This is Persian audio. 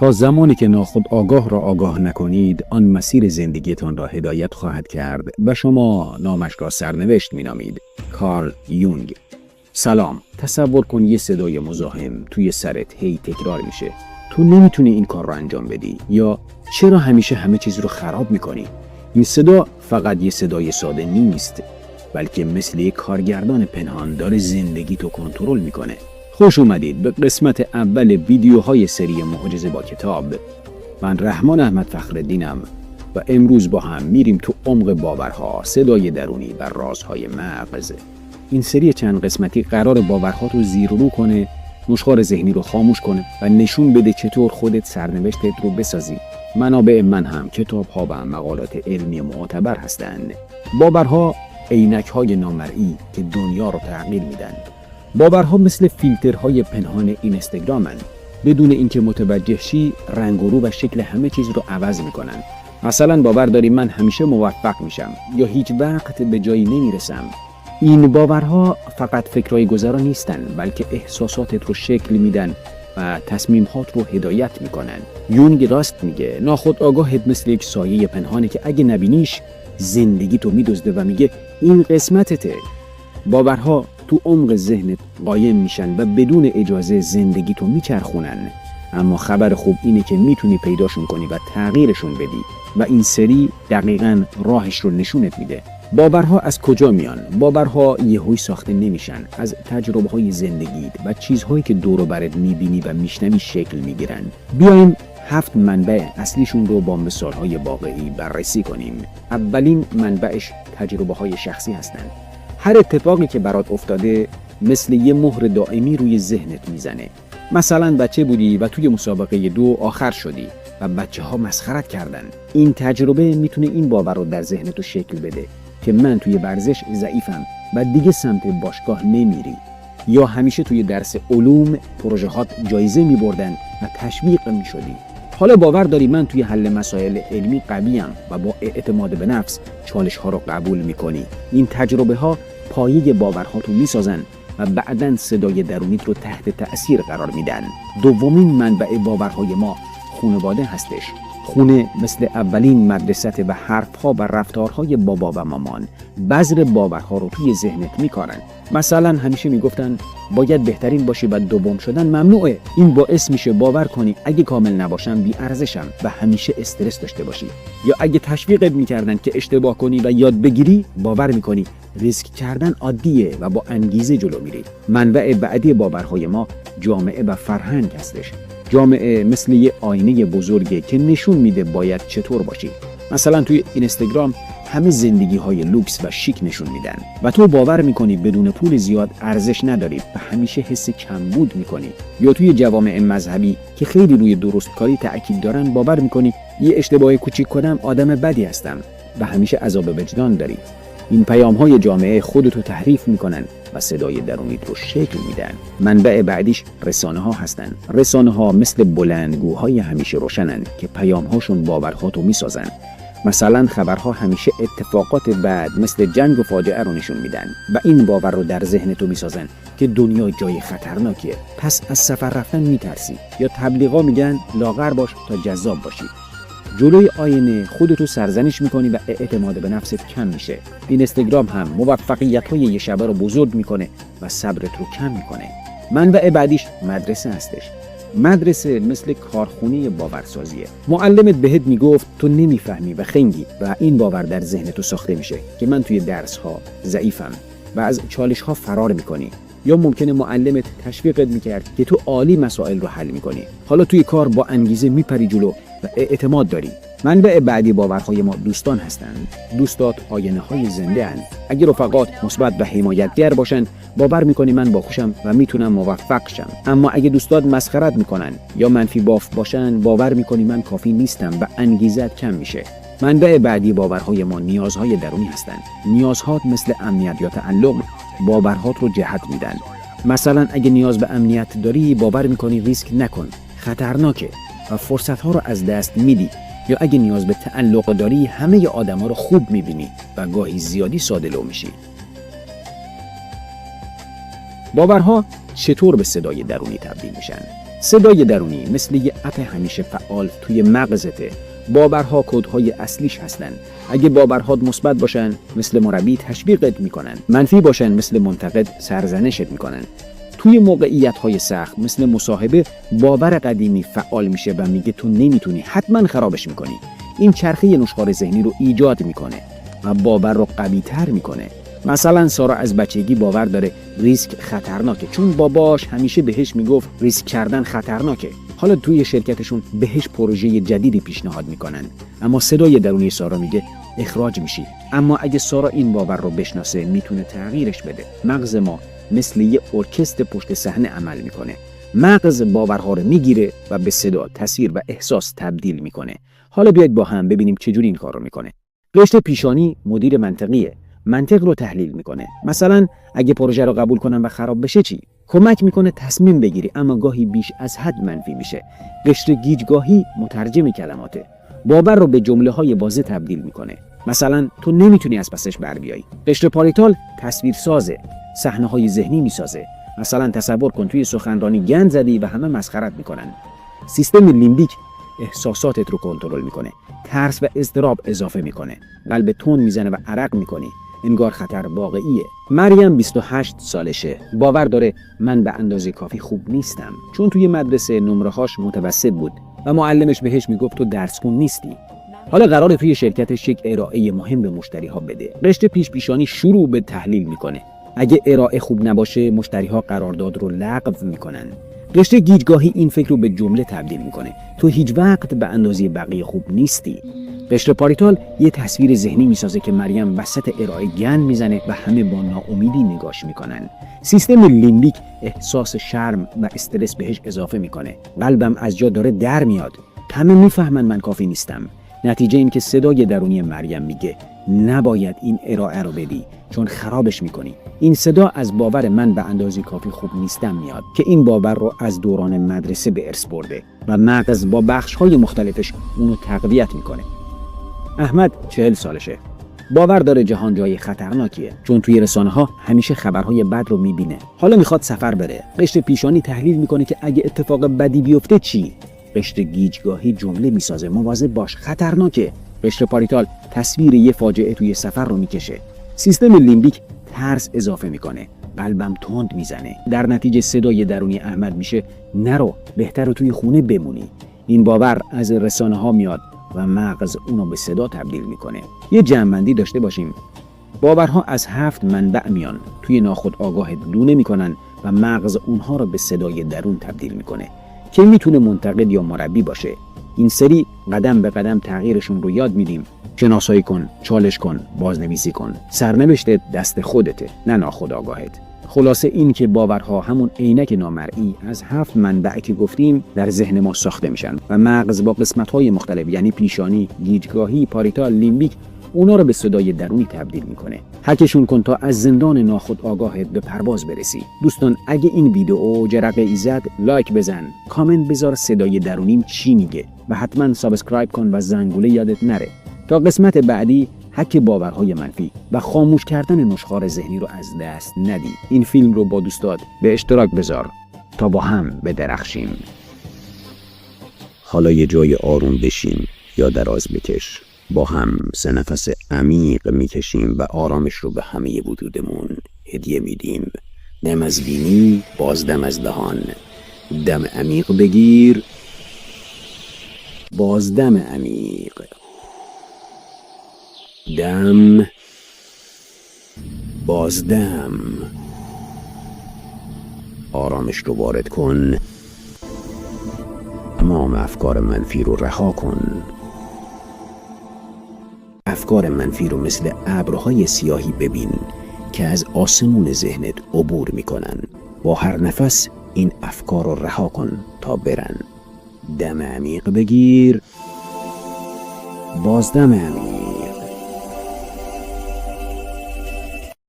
تا زمانی که ناخودآگاه را آگاه نکنید، آن مسیر زندگیتان را هدایت خواهد کرد و شما نامش را سرنوشت می‌نامید. کارل یونگ. سلام. تصور کن یه صدای مزاحم توی سرت هی تکرار میشه. تو نمیتونی این کار را انجام بدی، یا چرا همیشه همه چیز رو خراب میکنی؟ این صدا فقط یه صدای ساده نیست، بلکه مثل یک کارگردان پنهان داره زندگی تو کنترل میکنه. خوش اومدید به قسمت اول ویدیوهای سری معجزه با کتاب. من رحمان احمد فخرالدینم و امروز با هم میریم تو عمق باورها، صدای درونی و رازهای مغز. این سری چند قسمتی قرار باورها رو زیر و رو کنه، نشخوار ذهنی رو خاموش کنه و نشون بده چطور خودت سرنوشتت رو بسازی. منابع من هم کتاب‌ها و مقالات علمی معتبر هستند. باورها عینک‌های نامرئی که دنیا رو تغییر میدن. باورها مثل فیلترهای پنهان اینستاگرامن. بدون اینکه متوجه شی، رنگ و رو و شکل همه چیز رو عوض میکنن. مثلا باور داری من همیشه موفق میشم یا هیچ وقت به جایی نمیرسم. این باورها فقط فکرهای گذرا نیستن، بلکه احساساتت رو شکل میدن و تصمیمات رو هدایت میکنن. یونگ راست میگه، ناخودآگاهت مثل یک سایه پنهانه که اگه نبینیش زندگی تو میدزده و میگه این قسمتته. باورها تو عمق ذهنت قایم میشن و بدون اجازه زندگی تو میچرخونن. اما خبر خوب اینه که میتونی پیداشون کنی و تغییرشون بدی و این سری دقیقاً راهش رو نشونت میده. باورها از کجا میان؟ باورها یهویی ساخته نمیشن، از تجربه‌های زندگیت و چیزهایی که دور و برت میبینی و میشنوی شکل میگیرن. بیایم 7 منبع اصلیشون رو با مثالهای واقعی بررسی کنیم. اولین منبعش تجربه‌های شخصی هستن. هر اتفاقی که برات افتاده مثل یه مهر دائمی روی ذهنت میزنه. مثلا بچه بودی و توی مسابقه 2 آخر شدی و بچه‌ها مسخرت کردن. این تجربه میتونه این باور رو در ذهنت شکل بده که من توی ورزش ضعیفم و دیگه سمت باشگاه نمیری. یا همیشه توی درس علوم پروژه‌هات جایزه میبردن و تشویق میشدی. حالا باور داری من توی حل مسائل علمی قویم و با اعتماد به نفس چالش‌ها رو قبول میکنی. این تجربه ها پایه باورهاتو میسازن و بعداً صدای درونیت رو تحت تأثیر قرار میدن. دومین منبع باورهای ما خانواده هستش. خونه مثل اولین مدرسه و حرفها و رفتارهای بابا و مامان بذر باورها رو توی ذهنت میکارن. مثلا همیشه میگفتن باید بهترین باشی و دوم شدن ممنوعه. این باعث میشه باور کنی اگه کامل نباشم بی ارزشم و همیشه استرس داشته باشی. یا اگه تشویقت میکردن که اشتباه کنی و یاد بگیری، باور میکنی ریسک کردن عادیه و با انگیزه جلو میری. منبع بعدی باورهای ما جامعه و فرهنگ هستش. جامعه مثل یه آینه بزرگه که نشون میده باید چطور باشی. مثلا توی اینستاگرام همه زندگی‌های لوکس و شیک نشون میدن و تو باور میکنی بدون پول زیاد ارزش نداری و همیشه حس کمبود میکنی. یا توی جوامع مذهبی که خیلی روی درستکاری تأکید دارن، باور میکنی یه اشتباه کوچیک کنم آدم بدی هستم و همیشه عذاب وجدان داری. این پیام‌های جامعه خودتو تحریف میکنن و صدای درونیت رو شکل میدن. منبع بعدیش رسانه‌ها هستن. رسانه‌ها مثل بلندگوهای همیشه روشنن که پیام‌هاشون باورهاتو میسازن. مثلا خبرها همیشه اتفاقات بد مثل جنگ و فاجعه رو نشون میدن و این باور رو در ذهنتو میسازن که دنیا جای خطرناکیه، پس از سفر رفتن میترسی. یا تبلیغا میگن لاغر باش تا جذاب باشی. جلوی آینه خودتو سرزنش میکنی و اعتماد به نفست کم میشه. اینستاگرام هم موفقیت‌های یه شبه رو بزرگ میکنه و صبرت رو کم میکنه. منبع بعدیش مدرسه هستش. مدرسه مثل کارخونه باورسازیه. معلمت بهت میگفت تو نمیفهمی و خنگی و این باور در ذهن تو ساخته میشه که من توی درس ها ضعیفم و از چالش ها فرار میکنی. یا ممکنه معلمت تشویقت میکرد که تو عالی مسائل رو حل میکنی. حالا توی کار با انگیزه میپری جلو و اعتماد داری. منبع بعدی باورهای ما دوستان هستند. دوستات آینه های زنده اند. اگه رفقات مثبت و حمایتگر باشن، باور میکنی من باهوشم و میتونم موفق شم. اما اگه دوستات مسخرت میکنن یا منفی باف باشن، باور میکنی من کافی نیستم و انگیزت کم میشه. منبع بعدی باورهای ما نیازهای درونی هستند. نیازهات مثل امنیت یا تعلق باورهات رو جهت میدن. مثلا اگه نیاز به امنیت داری، باور میکنی ریسک نکن، خطرناکه و فرصت‌ها رو از دست میدی. یا اگه نیاز به تعلق داری، همه آدم‌ها رو خوب میبینی و گاهی زیادی ساده‌لو میشی. باورها چطور به صدای درونی تبدیل میشن؟ صدای درونی مثل یه اپ همیشه فعال توی مغزته. باورها کدهای اصلیش هستن. اگه باورهات مثبت باشن مثل مربی تشویقت میکنن، منفی باشن مثل منتقد سرزنشت میکنن. توی موقعیت‌های سخت مثل مصاحبه باور قدیمی فعال میشه و میگه تو نمیتونی، حتما خرابش میکنی. این چرخه نشخوار ذهنی رو ایجاد میکنه و باور رو قوی‌تر میکنه. مثلا سارا از بچگی باور داره ریسک خطرناکه، چون باباش همیشه بهش میگفت ریسک کردن خطرناکه. حالا توی شرکتشون بهش پروژه جدیدی پیشنهاد میکنن، اما صدای درونی سارا میگه اخراج میشی. اما اگه سارا این باور رو بشناسه میتونه تغییرش بده. مغز ما مثل یه ارکستر پشت صحنه عمل میکنه. مغز باورها رو میگیره و به صدا، تصویر و احساس تبدیل میکنه. حالا بیاید با هم ببینیم چجوری این کار رو میکنه. رشته پیشانی مدیر منطقیه. منطق رو تحلیل میکنه. مثلا اگه پروژه رو قبول کنن و خراب بشه چی؟ کمک میکنه تصمیم بگیری، اما گاهی بیش از حد منفی میشه. قشر گیجگاهی مترجم کلماته. باور رو به جمله‌های واضح تبدیل میکنه. مثلا تو نمیتونی از پسش بر بیای. قشر پاریتال تصویر سازه. صحنه‌های ذهنی میسازه. مثلا تصور کن توی سخنرانی گند زدی و همه مسخرت میکنن. سیستم لیمبیک احساساتت رو کنترل میکنه. ترس و اضطراب اضافه میکنه. قلب تون میزنه و عرق میکنی. انگار خطر واقعیه. مریم 28 سالشه. باور داره من به اندازه کافی خوب نیستم، چون توی مدرسه نمره‌هاش متوسط بود و معلمش بهش میگفت تو درس‌خون نیستی. حالا قراره توی شرکتش یک ارائه مهم به مشتری‌ها بده. قشر پیشانی شروع به تحلیل میکنه. اگه ارائه خوب نباشه مشتری‌ها قرارداد رو لغو میکنن. قشر گیجگاهی این فکر رو به جمله تبدیل میکنه. تو هیچ وقت به اندازه بقیه خوب نیستی. قشر پاریتال یه تصویر ذهنی میسازه که مریم وسط ارائه گند میزنه و همه با ناامیدی نگاش میکنن. سیستم لیمبیک احساس شرم و استرس بهش اضافه میکنه. قلبم از جا داره در میاد. همه میفهمن من کافی نیستم. نتیجه این که صدای درونی مریم میگه نباید این ارائه رو بدی، چون خرابش میکنی. این صدا از باور من به اندازه کافی خوب نیستم میاد که این باور رو از دوران مدرسه به ارث برده و مغز با بخش‌های مختلفش اونو تقویت میکنه. احمد 40 سالشه. باور داره جهان جای خطرناکیه، چون توی رسانه‌ها همیشه خبرهای بد رو میبینه. حالا میخواد سفر بره. قشر پیشانی تحلیل میکنه که اگه اتفاق بدی بیفته چی؟ قشر گیجگاهی جمله میسازه مواظب باش، خطرناکه. قشر پاریتال تصویر یه فاجعه توی سفر رو میکشه. سیستم لیمبیک ترس اضافه میکنه. قلبم تند میزنه. در نتیجه صدای درونی احمد میشه نرو، بهتره توی خونه بمونی. این باور از رسانه‌ها میاد و مغز اونو به صدا تبدیل میکنه. یه جمع‌بندی داشته باشیم. باورها از 7 منبع میان، توی ناخودآگاهت لونه میکنن و مغز اونها رو به صدای درون تبدیل میکنه که میتونه منتقد یا مربی باشه. این سری قدم به قدم تغییرشون رو یاد میدیم. شناسایی کن، چالش کن، بازنویسی کن. سرنوشتت دست خودته، نه ناخودآگاهت. خلاصه این که باورها همون عینک نامرئی از 7 منبع که گفتیم در ذهن ما ساخته میشن و مغز با قسمت‌های مختلف یعنی پیشانی، گیجگاهی، پاریتال، لیمبیک اونا رو به صدای درونی تبدیل میکنه. هکشون کن تا از زندان ناخودآگاهت به پرواز برسی. دوستان اگه این ویدیو جرقه ای زد لایک بزن، کامنت بذار صدای درونیم چی میگه و حتما سابسکرایب کن و زنگوله یادت نره تا قسمت بعدی هک باورهای منفی و خاموش کردن نشخوار ذهنی رو از دست ندی. این فیلم رو با دوستات به اشتراک بذار تا با هم بدرخشیم. حالا یه جای آروم بشین یا دراز بکش. با هم 3 نفس عمیق میکشیم و آرامش رو به همه وجودمون هدیه میدیم. دم از بینی، بازدم از دهان. دم عمیق بگیر، بازدم عمیق. دم، بازدم. آرامش رو وارد کن. تمام افکار منفی رو رها کن. افکار منفی رو مثل ابرهای سیاهی ببین که از آسمون ذهنت عبور میکنن. با هر نفس این افکار رو رها کن تا برن. دم عمیق بگیر، بازدم عمیق.